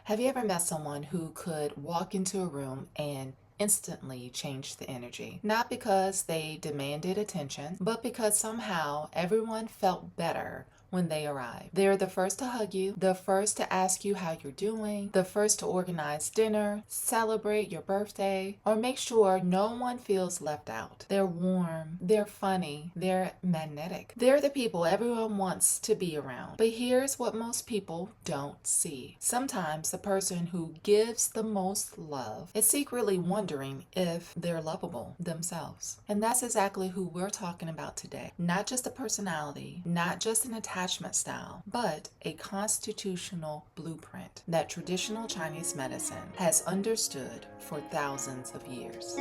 Have you ever met someone who could walk into a room and instantly change the energy? Not because they demanded attention, but because somehow everyone felt better when they arrived. They're the first to hug you, the first to ask you how you're doing, the first to organize dinner, celebrate your birthday, or make sure no one feels left out. They're warm, they're funny, they're magnetic. They're the people everyone wants to be around. But here's what most people don't see. Sometimes the person who gives the most love is secretly wondering if they're lovable themselves. And that's exactly who we're talking about today. Not just a personality, not just an attachment style, but a constitutional blueprint that traditional Chinese medicine has understood for thousands of years.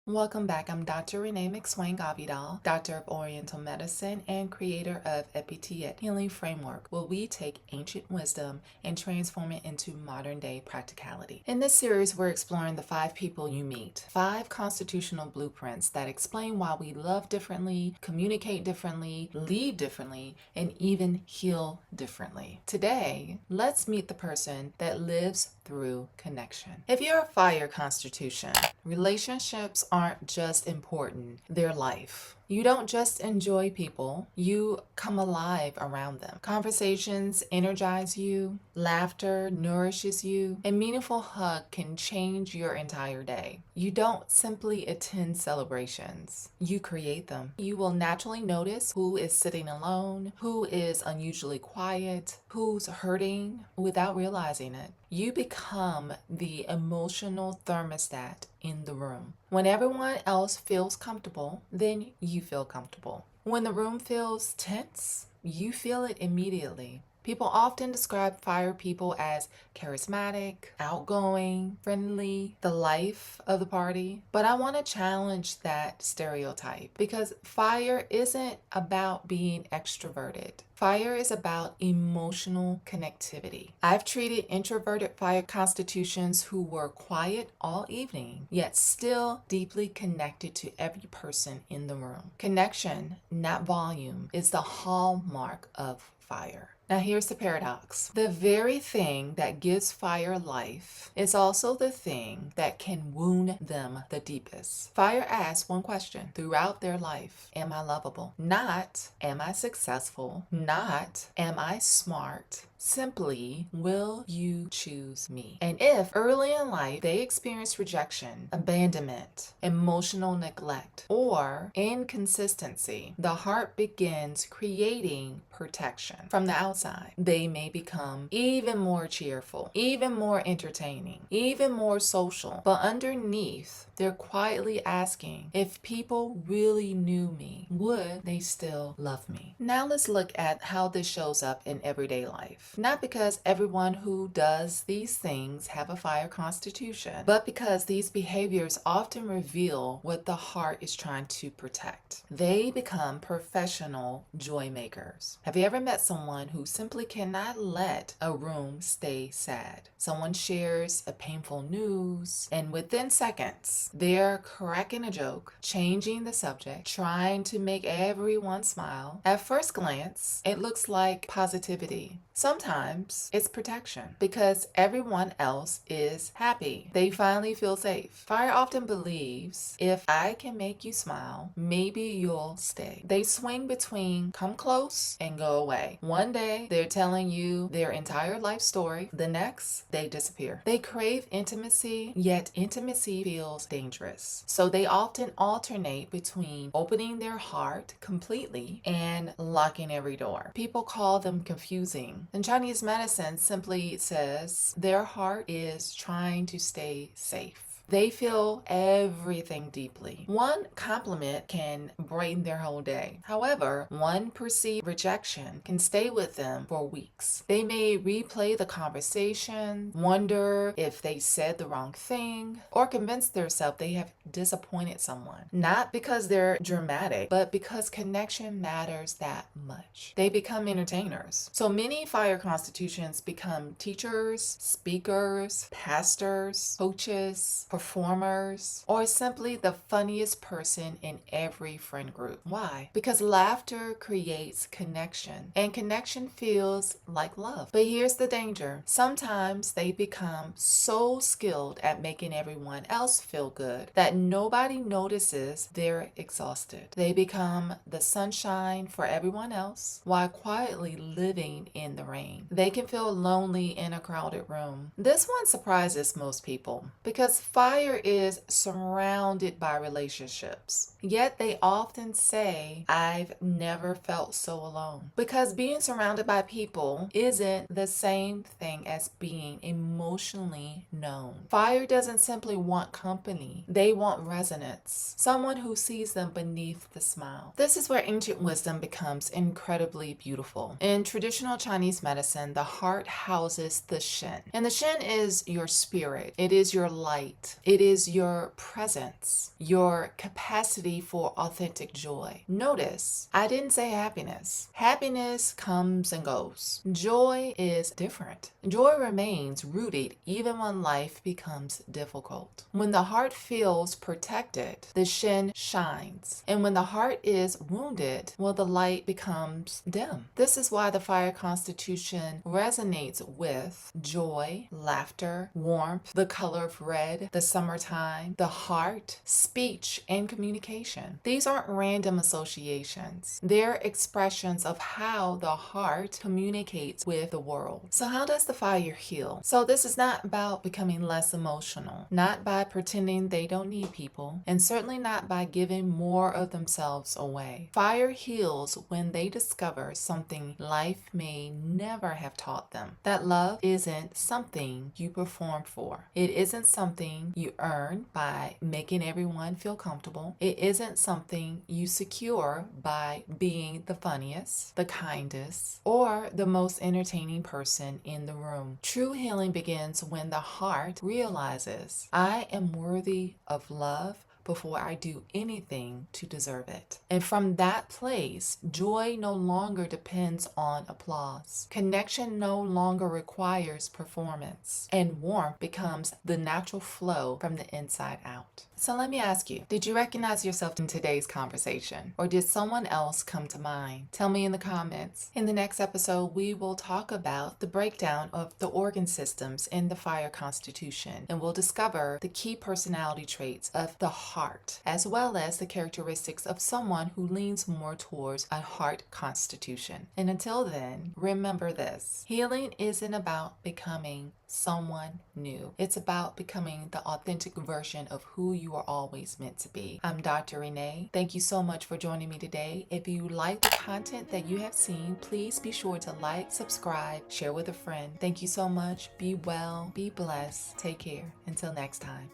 Welcome back. I'm Dr. Renee McSwain-Ghavidel, Doctor of Oriental Medicine and creator of Epitiet Healing Framework, where we take ancient wisdom and transform it into modern-day practicality. In this series, we're exploring the 5 people you meet, 5 constitutional blueprints that explain why we love differently, communicate differently, lead differently, and even heal differently. Today, let's meet the person that lives through connection. If you're a fire constitution, relationships aren't just important, they're life. You don't just enjoy people, you come alive around them. Conversations energize you, laughter nourishes you, a meaningful hug can change your entire day. You don't simply attend celebrations, you create them. You will naturally notice who is sitting alone, who is unusually quiet, who's hurting without realizing it. You become the emotional thermostat in the room. When everyone else feels comfortable, then you feel comfortable. When the room feels tense, you feel it immediately. People often describe fire people as charismatic, outgoing, friendly, the life of the party. But I want to challenge that stereotype because fire isn't about being extroverted. Fire is about emotional connectivity. I've treated introverted fire constitutions who were quiet all evening, yet still deeply connected to every person in the room. Connection, not volume, is the hallmark of fire. Now here's the paradox. The very thing that gives fire life is also the thing that can wound them the deepest. Fire asks one question throughout their life: am I lovable? Not, am I successful? Not, am I smart? Simply, will you choose me? And if early in life they experience rejection, abandonment, emotional neglect, or inconsistency, the heart begins creating protection from the outside. They may become even more cheerful, even more entertaining, even more social, but underneath, they're quietly asking, if people really knew me, would they still love me? Now let's look at how this shows up in everyday life. Not because everyone who does these things have a fire constitution, but because these behaviors often reveal what the heart is trying to protect. They become professional joy makers. Have you ever met someone who simply cannot let a room stay sad? Someone shares a painful news, and within seconds, they're cracking a joke, changing the subject, trying to make everyone smile. At first glance, it looks like positivity. Sometimes it's protection because everyone else is happy. They finally feel safe. Fire often believes, if I can make you smile, maybe you'll stay. They swing between come close and go away. One day, they're telling you their entire life story. The next, they disappear. They crave intimacy, yet intimacy feels dangerous. So they often alternate between opening their heart completely and locking every door. People call them confusing. And Chinese medicine simply says their heart is trying to stay safe. They feel everything deeply. One compliment can brighten their whole day. However, one perceived rejection can stay with them for weeks. They may replay the conversation, wonder if they said the wrong thing, or convince themselves they have disappointed someone. Not because they're dramatic, but because connection matters that much. They become entertainers. So many fire constitutions become teachers, speakers, pastors, coaches, performers, or simply the funniest person in every friend group. Why? Because laughter creates connection, and connection feels like love. But here's the danger. Sometimes they become so skilled at making everyone else feel good that nobody notices they're exhausted. They become the sunshine for everyone else while quietly living in the rain. They can feel lonely in a crowded room. This one surprises most people because fire is surrounded by relationships. Yet they often say, I've never felt so alone. Because being surrounded by people isn't the same thing as being emotionally known. Fire doesn't simply want company, they want resonance. Someone who sees them beneath the smile. This is where ancient wisdom becomes incredibly beautiful. In traditional Chinese medicine, the heart houses the shen. And the shen is your spirit. It is your light. It is your presence, your capacity for authentic joy. Notice, I didn't say happiness. Happiness comes and goes. Joy is different. Joy remains rooted even when life becomes difficult. When the heart feels protected, the shen shines. And when the heart is wounded, well, the light becomes dim. This is why the fire constitution resonates with joy, laughter, warmth, the color of red, the summertime, the heart, speech, and communication. These aren't random associations. They're expressions of how the heart communicates with the world. So how does the fire heal? So this is not about becoming less emotional, not by pretending they don't need people, and certainly not by giving more of themselves away. Fire heals when they discover something life may never have taught them. That love isn't something you perform for. It isn't something you earn by making everyone feel comfortable. It isn't something you secure by being the funniest, the kindest, or the most entertaining person in the room. True healing begins when the heart realizes, I am worthy of love before I do anything to deserve it. And from that place, joy no longer depends on applause. Connection no longer requires performance. And warmth becomes the natural flow from the inside out. So let me ask you, did you recognize yourself in today's conversation? Or did someone else come to mind? Tell me in the comments. In the next episode, we will talk about the breakdown of the organ systems in the fire constitution, and we'll discover the key personality traits of the heart, as well as the characteristics of someone who leans more towards a heart constitution. And until then, remember this: healing isn't about becoming someone new. It's about becoming the authentic version of who you are always meant to be. I'm Dr. Renee. Thank you so much for joining me today. If you like the content that you have seen, please be sure to like, subscribe, share with a friend. Thank you so much. Be well, be blessed. Take care. Until next time.